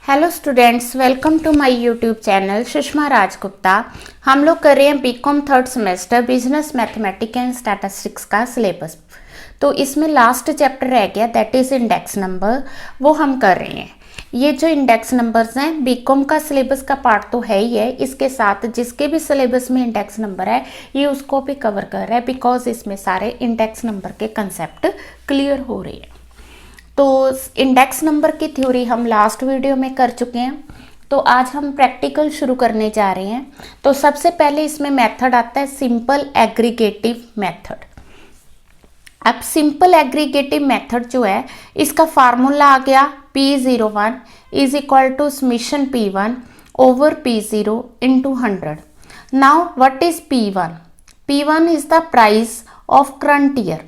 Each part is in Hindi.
Hello students, welcome to my YouTube channel Sushma Rajgupta. हम लोग कर रहे हैं BCom third semester business mathematics and statistics का सिलेबस। तो इसमें लास्ट चैप्टर रह गया, दैट इज़ इंडेक्स नंबर, वो हम कर रहे हैं। ये जो इंडेक्स नंबर्स हैं बीकॉम का सिलेबस का पार्ट तो है ही है, इसके साथ जिसके भी सिलेबस में इंडेक्स नंबर है ये उसको भी कवर कर रहा है, बिकॉज इसमें सारे इंडेक्स नंबर के कंसेप्ट क्लियर हो रहे हैं। तो इंडेक्स नंबर की थ्योरी हम लास्ट वीडियो में कर चुके हैं, तो आज हम प्रैक्टिकल शुरू करने जा रहे हैं। तो सबसे पहले इसमें मेथड आता है सिंपल एग्रीगेटिव मेथड। अब सिंपल एग्रीगेटिव मेथड जो है इसका फार्मूला आ गया P01 is equal to summation P1 over P0 into 100। Now what is P1? P1 is the price of current year,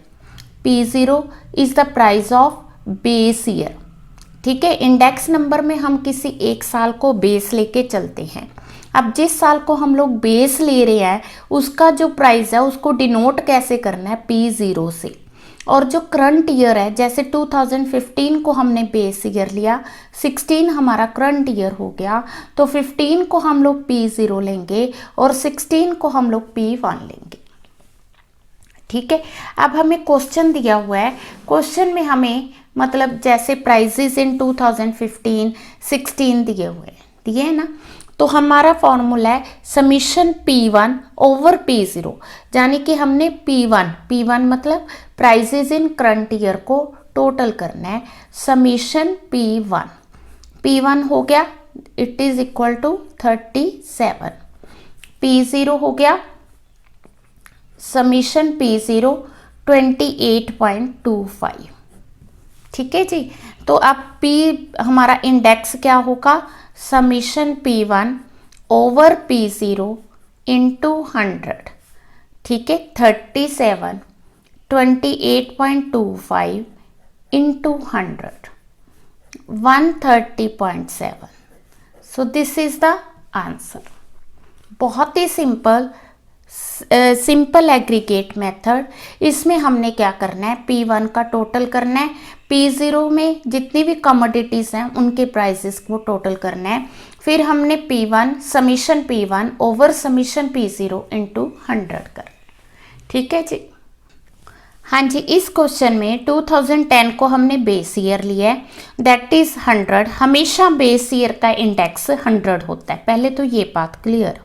P0 is the price of base year. ठीक है, इंडेक्स नंबर में हम किसी एक साल को बेस लेके चलते हैं। अब जिस साल को हम लोग बेस ले रहे हैं उसका जो प्राइस है उसको डिनोट कैसे करना है? P0 से। और जो करंट ईयर है, जैसे 2015 को हमने बेस ईयर लिया, 16 हमारा करंट ईयर हो गया, तो 15 को हम लोग P0 लेंगे और 16 को हम लोग P1 लेंगे। ठीक है, अब हमें क्वेश्चन दिया हुआ है, क्वेश्चन में हमें मतलब जैसे प्राइजेस इन 2015 16 दिए हैं ना, तो हमारा फॉर्मूला है समीशन P1 ओवर P0, यानी कि हमने P1 मतलब प्राइजेस इन करंट ईयर को टोटल करना है। समीशन P1 हो गया, it is equal to 37। P0 हो गया समीशन P0 28.25। ठीक है जी, तो अब P हमारा इंडेक्स क्या होगा? Summation P1 over P0 into 100। ठीक है, 37 28.25 into 100 130.7। So this is the answer. बहुत ही सिंपल एग्रीगेट मेथड। इसमें हमने क्या करना है? P1 का टोटल करना है, P0 में जितनी भी कमोडिटीज हैं उनके प्राइसेस को टोटल करना है, फिर हमने P1 summation P1 over summation P0 into 100 कर। ठीक है जी, हाँ जी। इस क्वेश्चन में 2010 को हमने बेस ईयर लिया है, दैट इज 100। हमेशा बेस ईयर का इंडेक्स 100 होता है, पहले तो ये बात क्लियर।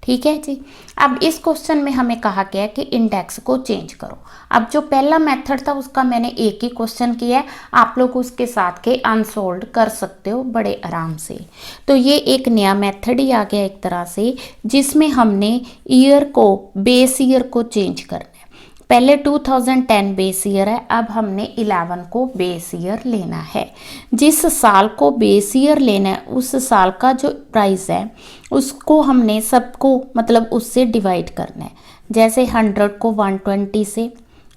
ठीक है जी, अब इस क्वेश्चन में हमें कहा गया कि इंडेक्स को चेंज करो। अब जो पहला मेथड था उसका मैंने एक ही क्वेश्चन किया है, आप लोग उसके साथ के अनसोल्व कर सकते हो बड़े आराम से। तो ये एक नया मेथड ही आ गया एक तरह से, जिसमें हमने ईयर को बेस ईयर को चेंज करना है। पहले 2010 बेस ईयर है, अब हमने 11 को बेस ईयर लेना है। जिस साल को बेस ईयर लेना है उस साल का जो प्राइस है उसको हमने सबको मतलब उससे डिवाइड करना है। जैसे 100 को 120 से,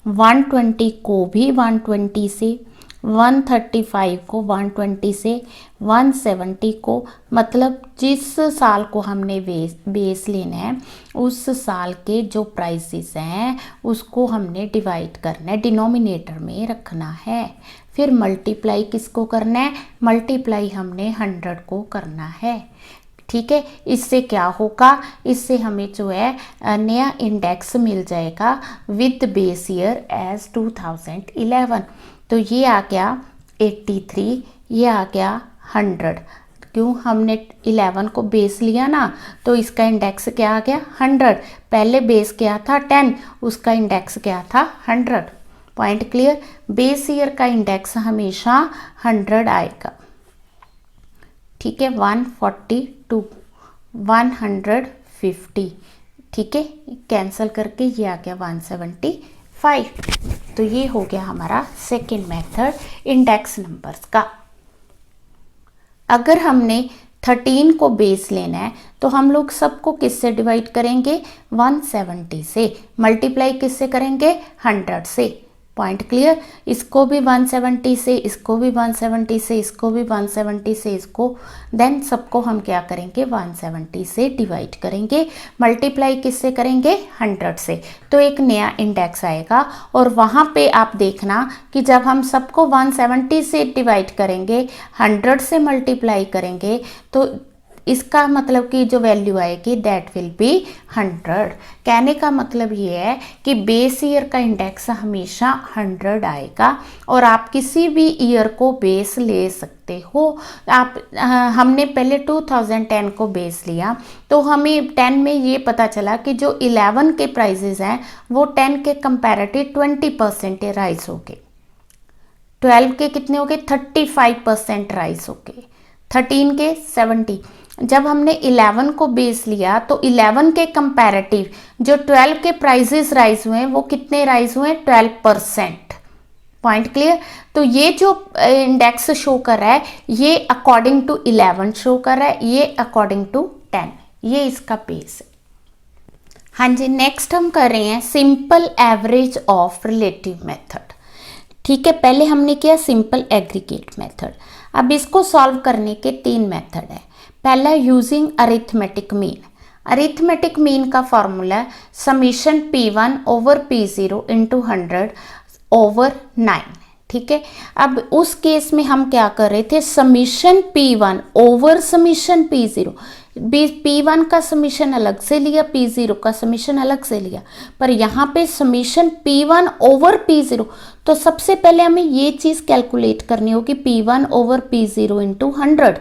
120 को भी 120 से, 135 को 120 से, 170 को, मतलब जिस साल को हमने बेस लेना है उस साल के जो प्राइसेस हैं उसको हमने डिवाइड करना है, डिनोमिनेटर में रखना है। फिर मल्टीप्लाई किसको करना है? मल्टीप्लाई हमने 100 को करना है। ठीक है, इससे क्या होगा? इससे हमें जो है नया इंडेक्स मिल जाएगा विद बेस ईयर एज 2011। तो ये आ गया 83, ये आ गया 100। क्यों? हमने 11 को बेस लिया ना, तो इसका इंडेक्स क्या आ गया? 100। पहले बेस क्या था? 10, उसका इंडेक्स क्या था? 100। Point clear? बेस ईयर का इंडेक्स हमेशा 100 आएगा। ठीक है, 142, 150। ठीक है, कैंसिल करके ये आ गया 175। तो ये हो गया हमारा सेकेंड मेथड इंडेक्स नंबर्स का। अगर हमने 13 को बेस लेना है तो हम लोग सबको किससे डिवाइड करेंगे? 170 से। मल्टीप्लाई किससे करेंगे? 100 से। Point clear. इसको भी 170 से, इसको भी 170 से, इसको भी 170 से, इसको देन सबको हम क्या करेंगे 170 से डिवाइड करेंगे, मल्टीप्लाई किससे करेंगे 100 से, तो एक नया इंडेक्स आएगा। और वहाँ पे आप देखना कि जब हम सबको 170 से डिवाइड करेंगे 100 से मल्टीप्लाई करेंगे तो इसका मतलब कि जो वैल्यू आएगी दैट विल बी 100। कहने का मतलब ये है कि बेस ईयर का इंडेक्स हमेशा 100 आएगा और आप किसी भी ईयर को बेस ले सकते हो। आप हमने पहले 2010 को बेस लिया तो हमें 10 में ये पता चला कि जो 11 के प्राइजेस हैं वो 10 के कंपैरेटिव 20% राइज हो गए, 12 के कितने हो गए 35% राइज हो गए, 13 के 70। जब हमने 11 को बेस लिया तो 11 के कंपैरेटिव जो 12 के प्राइजेस राइज हुए हैं वो कितने राइज हुए हैं 12%। Point clear. तो ये जो इंडेक्स शो कर रहा है ये अकॉर्डिंग टू 11 शो कर रहा है, ये अकॉर्डिंग टू 10, ये इसका बेस है। हाँ जी, नेक्स्ट हम कर रहे हैं simple average of relative method. ठीक है, पहले हमने किया सिंपल एग्रीगेट मेथड। अब इसको सॉल्व करने के 3 मेथड है। पहला using arithmetic mean. Arithmetic mean का formula summation P1 over P0 into 100 over 9। ठीक है, अब उस केस में हम क्या कर रहे थे, summation P1 over summation P0। P1 का समीशन अलग से लिया, P0 का समीशन अलग से लिया, पर यहाँ पे समीशन P1 ओवर P0। तो सबसे पहले हमें ये चीज़ कैलकुलेट करनी होगी P1 ओवर P0 इंटू 100।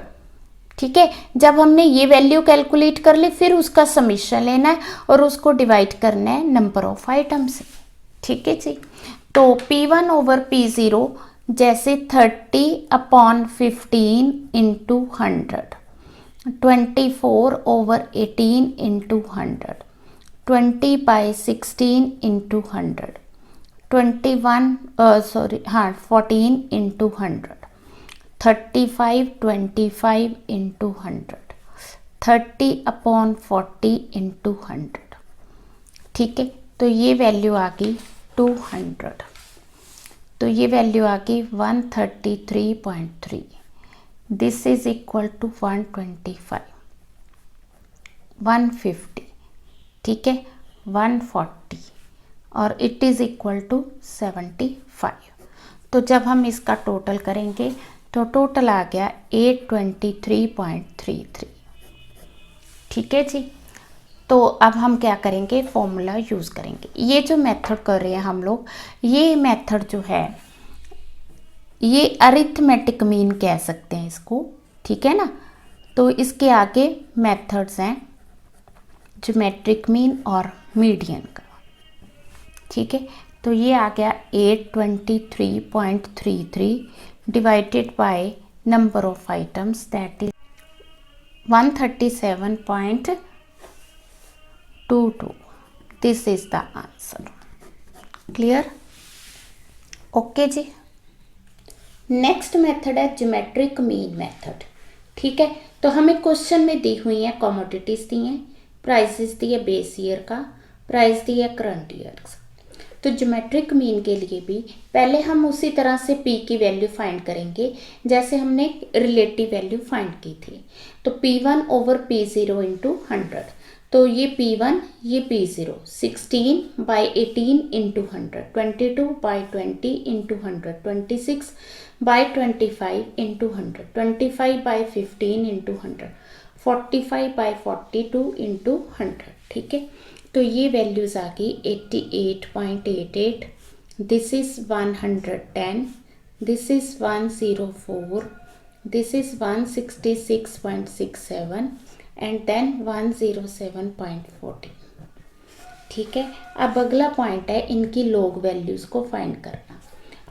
ठीक है, जब हमने ये वैल्यू कैलकुलेट कर ली फिर उसका समीशन लेना है और उसको डिवाइड करना है नंबर ऑफ आइटम से। ठीक है जी, तो P1 ओवर P0 जैसे 30/15 into 100, 24 over 18 into 100, 20/16 into 100, 14 into 100, 35/25 into 100, 30/40 into 100। ठीक है, तो ये वैल्यू आ गई 200, तो ये वैल्यू आ गई 133.3। दिस इज इक्वल टू 125, 150, ठीक है 140 और इट इज इक्वल टू 75। तो जब हम इसका टोटल करेंगे तो टोटल आ गया 823.33। ठीक है जी, तो अब हम क्या करेंगे, फॉर्मूला यूज़ करेंगे। ये जो मेथड कर रहे हैं हम लोग, ये मेथड जो है ये अरिथमेटिक मीन कह सकते हैं इसको। ठीक है ना, तो इसके आगे मेथड्स हैं ज्योमेट्रिक मीन और मीडियन का। ठीक है, तो ये आ गया 823.33 divided by number of items that is 137.22। This is the answer. Clear? Okay जी। नेक्स्ट मेथड है ज्योमेट्रिक मीन मेथड। ठीक है, तो हमें क्वेश्चन में दी हुई है कमोडिटीज दी हैं, प्राइसेस दी है बेस ईयर का, प्राइस दी है करंट ईयर का। तो ज्योमेट्रिक मीन के लिए भी पहले हम उसी तरह से P की वैल्यू फाइंड करेंगे जैसे हमने रिलेटिव वैल्यू फाइंड की थी। तो P1 ओवर P0 इंटू 100, तो ये P1 ये P0 16/18 into 100, 22/20 into 100, 26/25 into 100, 25/15 into 100, 45/42 into 100। ठीक है, तो ये वैल्यूज़ आ गई 88.88, this is 110, this is 104, this is 166.67 and then 107.14। ठीक है, अब अगला पॉइंट है इनकी लॉग वैल्यूज़ को फाइंड करना।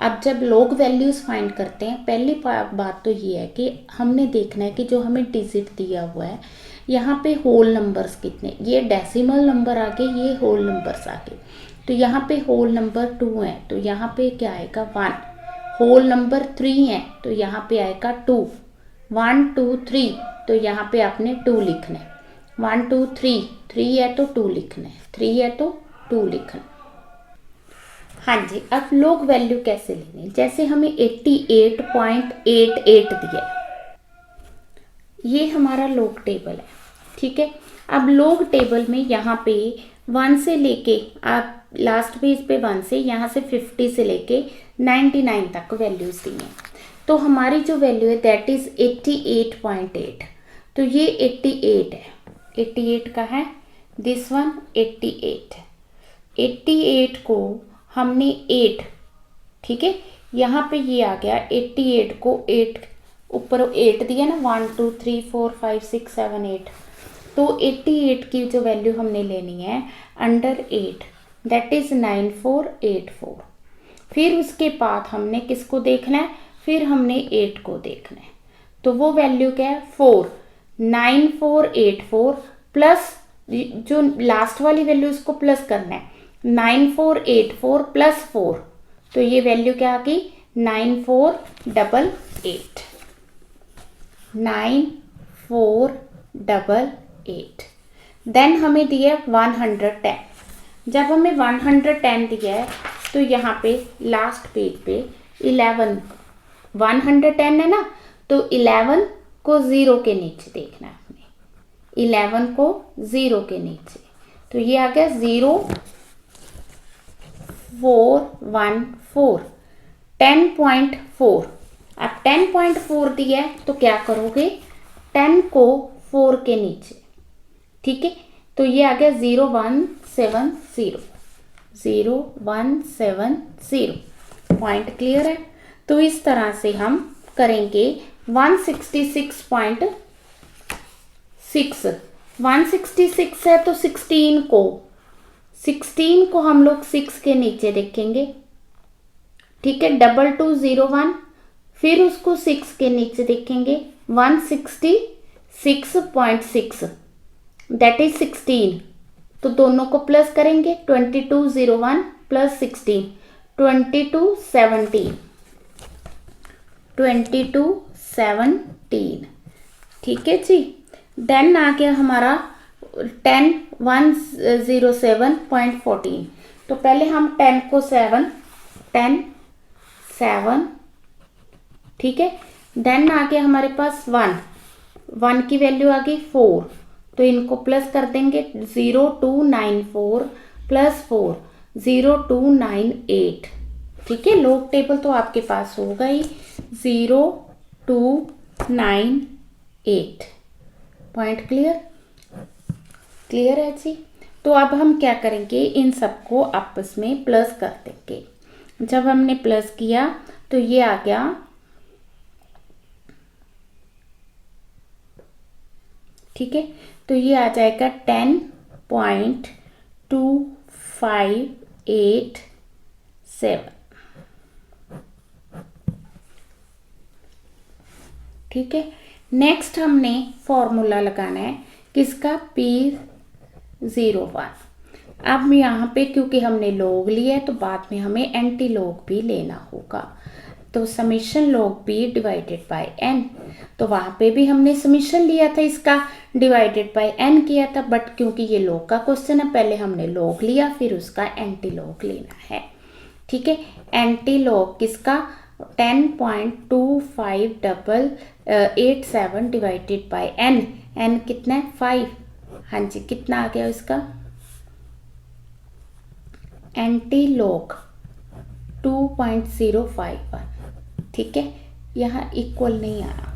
अब जब लॉग वैल्यूज़ फाइंड करते हैं, पहली बात तो ये है कि हमने देखना है कि जो हमें डिजिट दिया हुआ है यहाँ पे होल नंबर्स कितने, ये डेसिमल नंबर आ गए, ये होल नंबर्स आ गए। तो यहाँ पे होल नंबर 2 है तो यहाँ पे क्या आएगा 1, होल नंबर 3 है तो यहाँ पे आएगा 2, 1 2 3 तो यहाँ पे आपने 2 लिखना है, 1 2 3 3 है तो 2 लिखना है, 3 है तो 2 लिखना है। हाँ जी, अब लोग वैल्यू कैसे लेने, जैसे हमें 88.88 दिया है, ये हमारा लोग टेबल है, ठीक है। अब लोग टेबल में यहाँ पे 1 से लेके, आप लास्ट पेज पे 1 से, यहाँ से 50 से लेके 99 तक वैल्यूज दी हैं। तो हमारी जो वैल्यू है दैट इज 88.8। तो ये 88 है, 88 का है, दिस वन 88। 88 को हमने 8, ठीक है, यहाँ पे ये आ गया 88 को 8, ऊपर 8 दिया ना, 1 2 3 4 5 6 7 8। तो 88 की जो वैल्यू हमने लेनी है अंडर 8, दैट इज 9484। फिर उसके बाद हमने किसको देखना है, फिर हमने 8 को देखना है। तो वो वैल्यू क्या है 4, 9484 प्लस जो लास्ट वाली वैल्यू इसको प्लस करना है, 9484 प्लस 4, तो ये वैल्यू क्या आ गई 9488। 9488। देन हमें दिया 110। जब हमें 110 दिया है तो यहाँ पे लास्ट पेज पे 11, 110 है ना, तो 11 को 0 के नीचे देखना है आपने, 11 को 0 के नीचे, तो ये आ गया 0414, 10.4। अब 10.4 दिया है तो क्या करोगे, 10 को 4 के नीचे, ठीक है, तो ये आ गया 0170, 0170। पॉइंट क्लियर है। तो इस तरह से हम करेंगे 166.6, 166 है तो 16 को हम लोग 6 के नीचे देखेंगे, ठीक है, 2201, फिर उसको 6 के नीचे देखेंगे, 166.6, दैट इज 16, तो दोनों को प्लस करेंगे, 2201 प्लस 16, 2217, 2217, ठीक है जी। देन आ गया हमारा 107.14। तो पहले हम 10 को 7, 7, ठीक है, देन आ गया हमारे पास 1 की वैल्यू आ गई 4, तो इनको प्लस कर देंगे, 0294 प्लस 4, 0298, ठीक है। लोग टेबल तो आपके पास होगा ही, 0298। पॉइंट क्लियर है जी। तो अब हम क्या करेंगे, इन सबको आपस में प्लस कर देंगे। जब हमने प्लस किया तो ये आ गया, ठीक है, तो ये आ जाएगा 10.2587, ठीक है। नेक्स्ट हमने फॉर्मूला लगाना है किसका, P01। अब यहाँ पे क्योंकि हमने लॉग लिया है तो बाद में हमें एंटी लॉग भी लेना होगा, तो summation log P divided by n, तो वहाँ पे भी हमने समीशन लिया था इसका, डिवाइडेड बाय n किया था, बट क्योंकि ये लॉग का क्वेश्चन है पहले हमने लॉग लिया फिर उसका एंटी लॉग लेना है, ठीक है। एंटी लॉग किसका, 10.2587 डिवाइडेड बाय n, n कितना है 5, हाँ जी, कितना आ गया इसका एंटी लॉग 2.051, ठीक है, यहाँ इक्वल नहीं आया,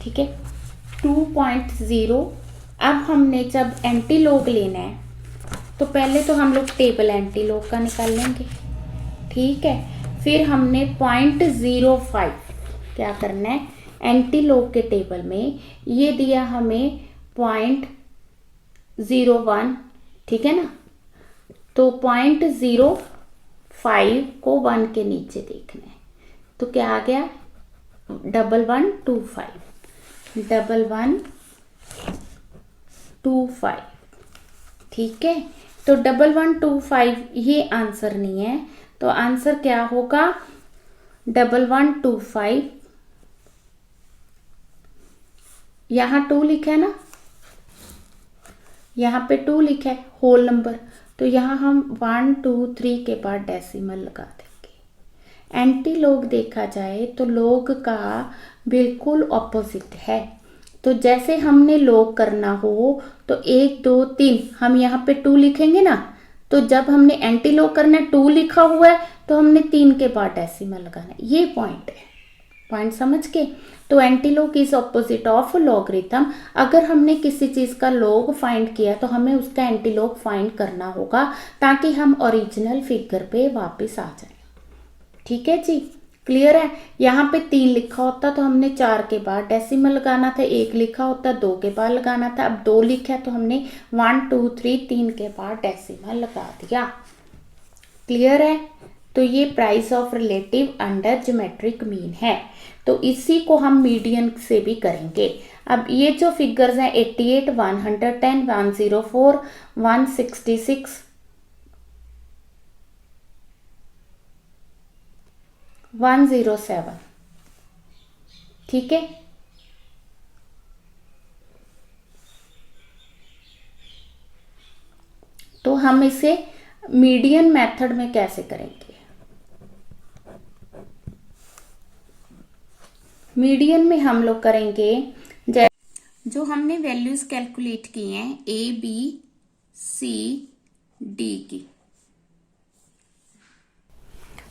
ठीक है, 2.0। अब हमने जब एंटी लॉग लेना है तो पहले तो हम लोग टेबल एंटी लॉग का निकाल लेंगे, ठीक है, फिर हमने 0.05 क्या करना है, एंटी लॉग के टेबल में ये दिया हमें 0.01, ठीक है ना, तो 0.05 को 1 के नीचे देखना है, तो क्या आ गया 1125, 1125, ठीक है। तो 1125 ये आंसर नहीं है, तो आंसर क्या होगा 1125, यहाँ 2 लिखा है ना, यहाँ पे 2 लिखा है होल नंबर, तो यहाँ हम 1 2 3 के बाद डेसिमल लगा देंगे। एंटी लॉग देखा जाए तो लॉग का बिल्कुल ऑपोजिट है। तो जैसे हमने लॉग करना हो तो 1 2 3 हम यहाँ पे 2 लिखेंगे ना, तो जब हमने एंटी लॉग करना है 2 लिखा हुआ है तो हमने 3 के बाद डेसिमल लगाना है। ये पॉइंट है, पॉइंट समझ के। तो anti log is opposite of logarithm. अगर हमने किसी चीज का लॉग फाइंड किया तो हमें उसका एंटी लॉग फाइंड करना होगा ताकि हम ओरिजिनल फिगर पे वापस आ जाए। ठीक है जी, क्लियर है। यहाँ पे 3 लिखा होता तो हमने 4 के बाद डेसिमल लगाना था, 1 लिखा होता 2 के बाद लगाना था। अब 2 लिखा है तो हमने 1 2 3 के बाद डेसिमल लगा दिया। क्लियर है। तो ये price of relative under geometric mean है। तो इसी को हम मीडियन से भी करेंगे। अब ये जो फिगर्स हैं 88 110 104 166 107, ठीक है। तो हम इसे मीडियन मेथड में कैसे करेंगे? मीडियन में हम लोग करेंगे जो हमने वैल्यूज कैलकुलेट की हैं ए बी सी डी की,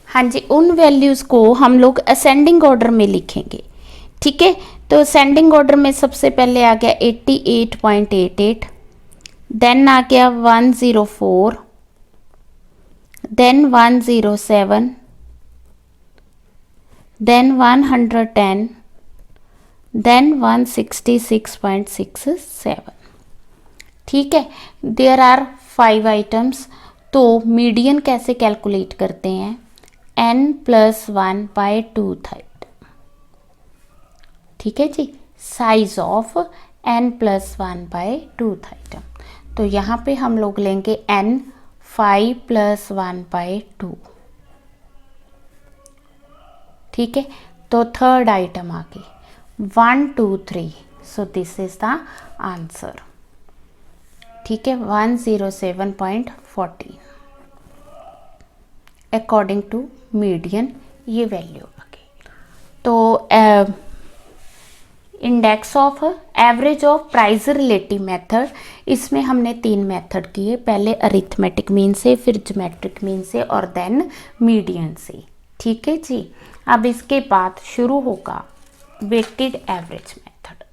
हाँ जी, उन वैल्यूज को हम लोग असेंडिंग ऑर्डर में लिखेंगे। ठीक है। तो असेंडिंग ऑर्डर में सबसे पहले आ गया 88.88, देन आ गया 104, देन 107, देन 110, देन 166.67। ठीक है। There are 5 items. तो मीडियन कैसे कैलकुलेट करते हैं? n+1/2। ठीक है जी। Size of n+1/2 item. तो यहाँ पे हम लोग लेंगे n 5+1/2। ठीक है। तो थर्ड आइटम आ गई 1 2 3। So this is the answer. ठीक है, 107.14 अकॉर्डिंग टू मीडियन ये वैल्यू आ गई। तो index of average of price relative method, इसमें हमने 3 मेथड किए, पहले अरिथमेटिक मीन से, फिर ज्योमेट्रिक मीन से और देन मीडियन से। ठीक है जी। अब इसके बाद शुरू होगा वेटेड एवरेज मेथड।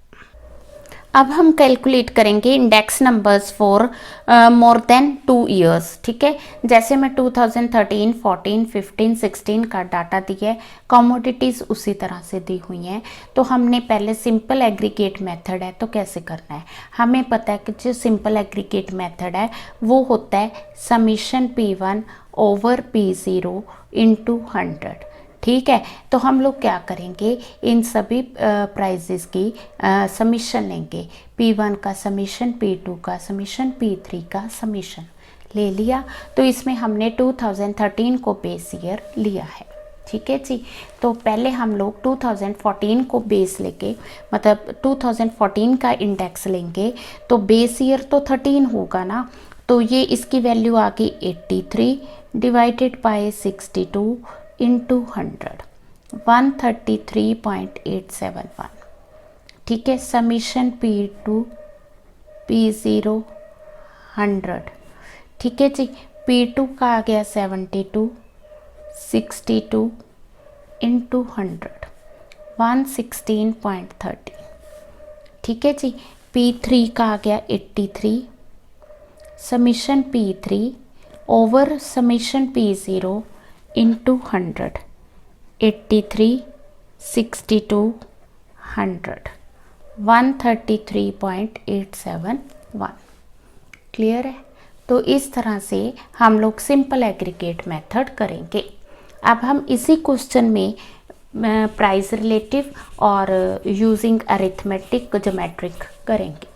अब हम कैलकुलेट करेंगे index numbers for more than 2 years. ठीक है। जैसे मैं 2013 14 15 16 का डाटा दिया है, कमोडिटीज़ उसी तरह से दी हुई हैं। तो हमने पहले सिंपल एग्रीगेट मेथड है तो कैसे करना है? हमें पता है कि जो सिंपल एग्रीगेट मेथड है वो होता है summation P1 over P0 into 100। ठीक है। तो हम लोग क्या करेंगे, इन सभी प्राइजेस की समीशन लेंगे। P1 का समीशन, P2 का समीशन, P3 का समीशन ले लिया। तो इसमें हमने 2013 को बेस ईयर लिया है। ठीक है जी। तो पहले हम लोग 2014 को बेस लेके, मतलब 2014 का इंडेक्स लेंगे। तो बेस ईयर तो 13 होगा ना, तो ये इसकी वैल्यू आ गई 83 डिवाइडेड बाय 62 इंटू 100, 133.871। ठीक है। Summation P2 P0 100। ठीक है जी। P2 का आ गया 72 62 इंटू 100, 116.30। ठीक है जी। P3 का आ गया 83 summation P3 over summation P0 into 100, 83 62 100, 133.871। Clear है। तो इस तरह से हम लोग सिंपल एग्रीगेट मेथड करेंगे। अब हम इसी क्वेश्चन में प्राइस रिलेटिव और यूजिंग अरिथमेटिक ज्योमेट्रिक करेंगे।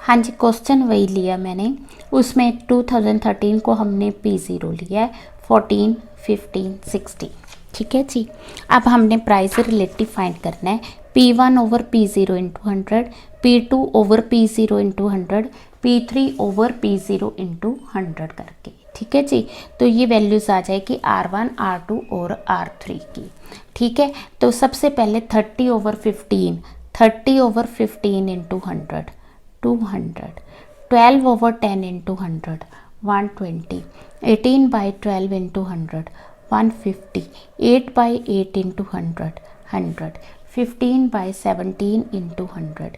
हाँ जी, क्वेश्चन वही लिया मैंने। उसमें 2013 को हमने P0 लिया है, 14 15 16। ठीक है जी। अब हमने प्राइस रिलेटिव फाइंड करना है, P1 over P0 into 100, P2 over P0 into 100, P3 over P0 into 100 करके, ठीक है जी। तो ये वैल्यूज़ आ जाएगी R1, R2 और R3 की, ठीक है। तो सबसे पहले 30 over 15, 30 over 15 into 100 200, 12 over 10 into 100 120, 18 by 12 into 100 150, 8 by 8 into 100 100, 15 by 17 into 100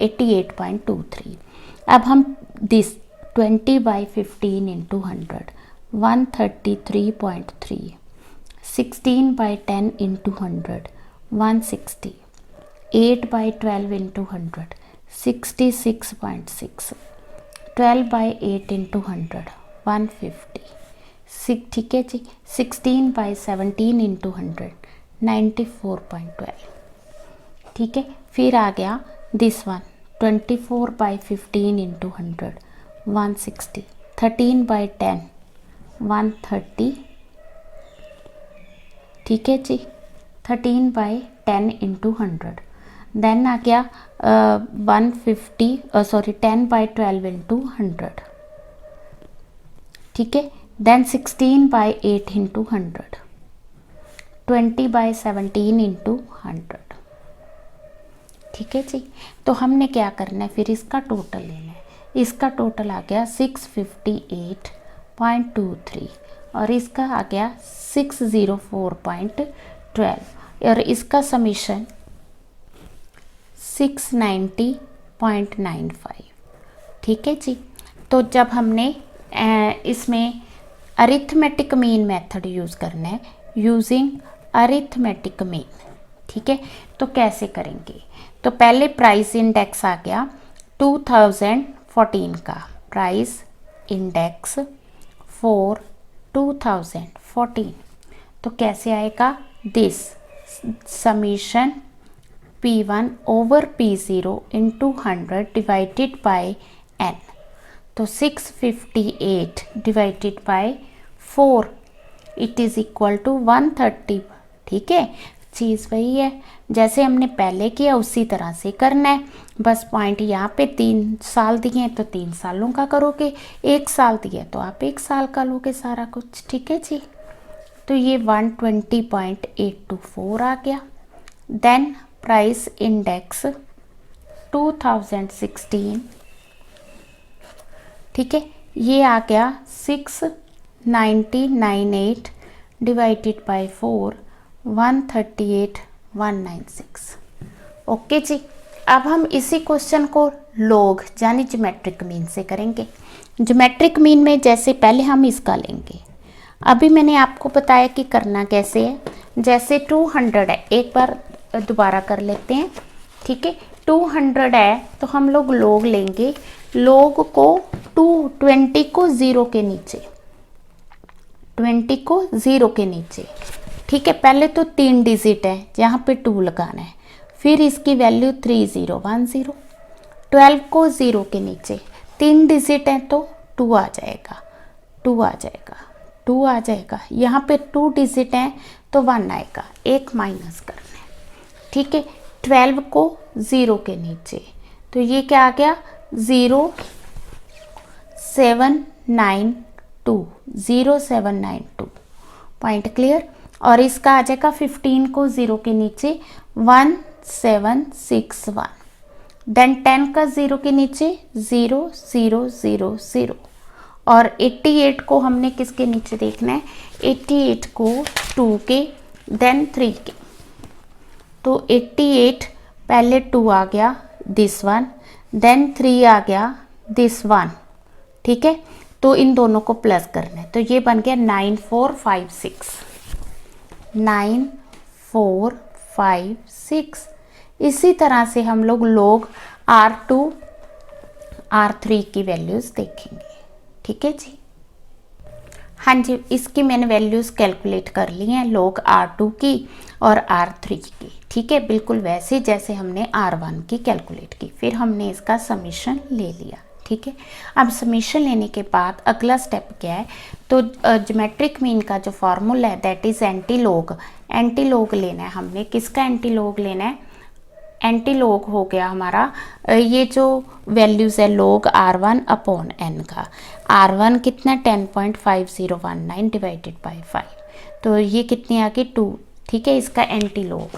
88.23। अब हम this 20 by 15 into 100 133.3, 16 by 10 into 100 160, 8 by 12 into 100 66.6, 12 by 8 into 100 150, ठीक है जी। 16 बाई 17 इंटू 100 94.12, ठीक है। फिर आ गया this one 24 by 15 into 100 160, 13 by 10 130, ठीक है जी। 13 बाई 10 इंटू 100, देन आ गया 150 सॉरी 10 बाई 12 इंटू 100, ठीक है। Then 16 by 8 into 100, 20 by 17 into 100, ठीक है जी। तो हमने क्या करना है, फिर इसका टोटल लेना है। इसका टोटल आ गया 658.23 और इसका आ गया 604.12 और इसका समीशन 690.95, ठीक है जी। तो जब हमने इसमें अरिथमेटिक मीन मेथड यूज़ करना है, यूजिंग अरिथमेटिक मीन, ठीक है। तो कैसे करेंगे, तो पहले प्राइस इंडेक्स आ गया 2014 का, प्राइस इंडेक्स फॉर 2014। तो कैसे आएगा, this summation P1 over P0 into 100 divided by n। तो 658 divided by 4 it is equal to 130, ठीक है। चीज़ वही है जैसे हमने पहले किया उसी तरह से करना है, बस पॉइंट यहाँ पे 3 साल दिए हैं तो 3 सालों का करोगे, 1 साल दिया तो आप 1 साल का लोगे सारा कुछ, ठीक है जी। तो ये 120.824 आ गया। देन प्राइस इंडेक्स 2016, ठीक है, ये आ गया 6998 डिवाइडेड बाय 4 138,196। ओके जी। अब हम इसी क्वेश्चन को लॉग यानी ज्योमेट्रिक मीन से करेंगे। ज्योमेट्रिक मीन में जैसे पहले हम इसका लेंगे, अभी मैंने आपको बताया कि करना कैसे है। जैसे 200 है, एक बार दोबारा कर लेते हैं, ठीक है। 200 है तो हम लोग लॉग लेंगे, लॉग को 20 को 0 के नीचे, 20 को 0 के नीचे, ठीक है। पहले तो 3 डिजिट है, यहाँ पे 2 लगाना है, फिर इसकी वैल्यू 3010। 12 को 0 के नीचे 3 डिजिट है तो 2 आ जाएगा, 2 आ जाएगा, 2 आ जाएगा। यहाँ पे 2 डिजिट हैं तो 1 आएगा, एक माइनस करना है, ठीक है। 12 को 0 के नीचे तो ये क्या आ गया 0792, 0792, पॉइंट क्लियर। और इसका आ जाएगा 15 को 0 के नीचे 1761, देन 10 का 0 के नीचे 0000 और 88 को हमने किसके नीचे देखना है, 88 को 2 के देन 3 के। तो 88 पहले 2 आ गया दिस वन, देन 3 आ गया दिस वन, ठीक है। तो इन दोनों को प्लस करना है तो ये बन गया 9456, 9456। इसी तरह से हम लोग log R2 R3 की वैल्यूज़ देखेंगे, ठीक है जी। हाँ जी, इसकी मैंने वैल्यूज़ कैलकुलेट कर ली हैं, log R2 की और R3 की, ठीक है। बिल्कुल वैसे जैसे हमने R1 की कैलकुलेट की, फिर हमने इसका समीशन ले लिया, ठीक है। अब समीशन लेने के बाद अगला स्टेप क्या है, तो ज्योमेट्रिक मीन का जो फॉर्मूला है दैट इज एंटीलॉग। एंटीलॉग लेना है हमने, किसका एंटीलॉग लेना है, एंटीलॉग हो गया हमारा ये जो वैल्यूज़ है लॉग R1 अपॉन n का। R1 कितना 10.5019 डिवाइडेड बाई 5, तो ये कितनी आ गई 2, ठीक है, इसका एंटीलॉग।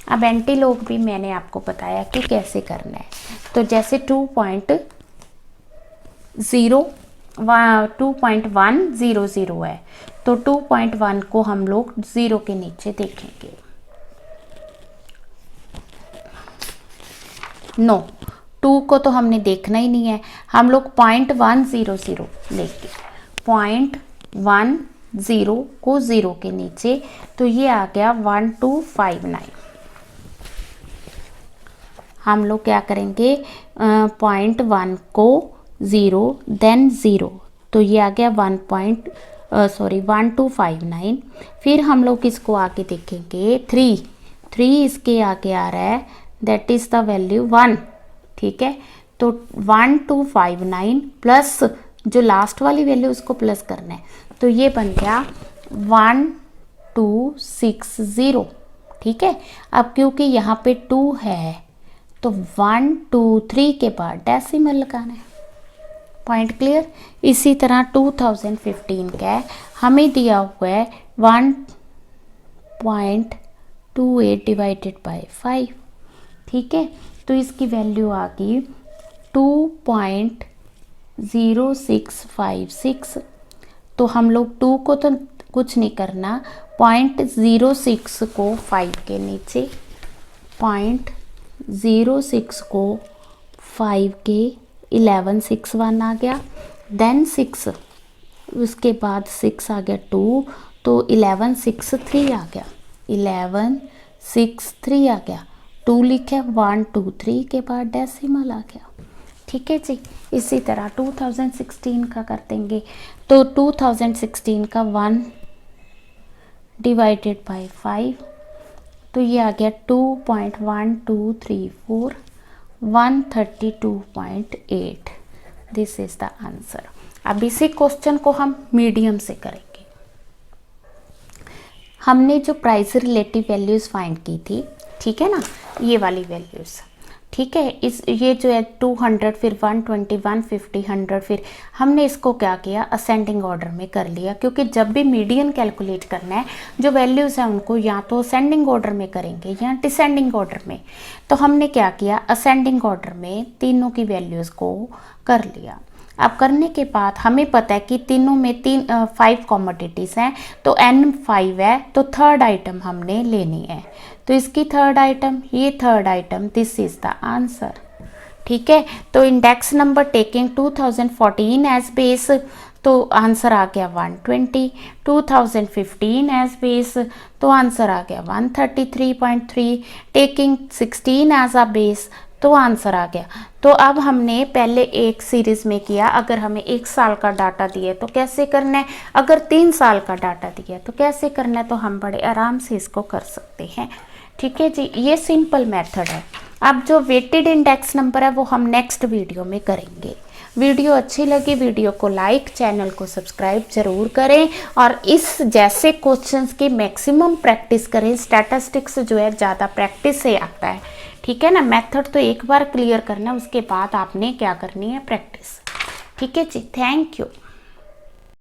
अब एंटीलॉग भी मैंने आपको बताया कि कैसे करना है। तो जैसे 2.100 है, तो 2.1 को हम लोग 0 के नीचे देखेंगे। नो 2 को तो हमने देखना ही नहीं है, हम लोग 0.100 लेंगे, 0.10 को 0 के नीचे, तो ये आ गया 1259। हम लोग क्या करेंगे 0.1 को 0 देन 0, तो ये आ गया 1259। फिर हम लोग इसको आगे देखेंगे 3 इसके आगे आ रहा है दैट इज़ द वैल्यू 1, ठीक है। तो 1259 प्लस जो लास्ट वाली वैल्यू उसको प्लस करना है, तो ये बन गया 1260, ठीक है। अब क्योंकि यहाँ पे 2 है तो 1 2 3 के बाद डेसिमल लगाना है, पॉइंट क्लियर। इसी तरह 2015 का है, हमें दिया हुआ है 1.28 डिवाइडेड बाई 5, ठीक है। तो इसकी वैल्यू आ गई 2.0656। तो हम लोग 2 को तो कुछ नहीं करना, 0.06 को 5 के नीचे, 0.06 को 5 के 1161 आ गया, देन 6, उसके बाद 6 आ गया 2, तो 1163 आ गया, 1163 आ गया, 2 लिखे 1 2 3 के बाद डेसिमल आ गया, ठीक है जी। इसी तरह 2016 का कर देंगे, तो 2016 का 1 डिवाइडेड बाई 5, तो ये आ गया 2.1234, 132.8। This is the answer. अब इसी क्वेश्चन को हम मीडियम से करेंगे। हमने जो प्राइस रिलेटिव वैल्यूज़ फाइंड की थी, ठीक है ना, ये वाली वैल्यूज़, ठीक है। ये जो है 200, फिर 120, 150, 100, फिर हमने इसको क्या किया असेंडिंग ऑर्डर में कर लिया, क्योंकि जब भी मीडियन कैलकुलेट करना है जो वैल्यूज़ हैं उनको या तो असेंडिंग ऑर्डर में करेंगे या डिसेंडिंग ऑर्डर में। तो हमने क्या किया असेंडिंग ऑर्डर में तीनों की वैल्यूज़ को कर लिया। अब करने के बाद हमें पता है कि तीनों में 5 कॉमोडिटीज़ हैं, तो N5 है, तो थर्ड आइटम हमने लेनी है। तो इसकी थर्ड आइटम, ये third item, this is the answer, ठीक है। तो index number taking 2014 as base, तो आंसर आ गया 120, 2015 एज बेस, तो आंसर आ गया 133.3, टेकिंग 16 एज अ बेस, तो आंसर आ गया। तो अब हमने पहले एक सीरीज़ में किया, अगर हमें 1 साल का डाटा दिया तो कैसे करना है, अगर 3 साल का डाटा दिया तो कैसे करना है, तो हम बड़े आराम से इसको कर सकते हैं, ठीक है जी। ये सिंपल मेथड है। अब जो वेटेड इंडेक्स नंबर है वो हम नेक्स्ट वीडियो में करेंगे। वीडियो अच्छी लगी, वीडियो को लाइक, चैनल को सब्सक्राइब जरूर करें, और इस जैसे क्वेश्चंस की मैक्सिमम प्रैक्टिस करें। स्टैटिस्टिक्स जो है ज़्यादा प्रैक्टिस से आता है, ठीक है ना। मेथड तो एक बार क्लियर करना है, उसके बाद आपने क्या करनी है प्रैक्टिस, ठीक है जी। Thank you.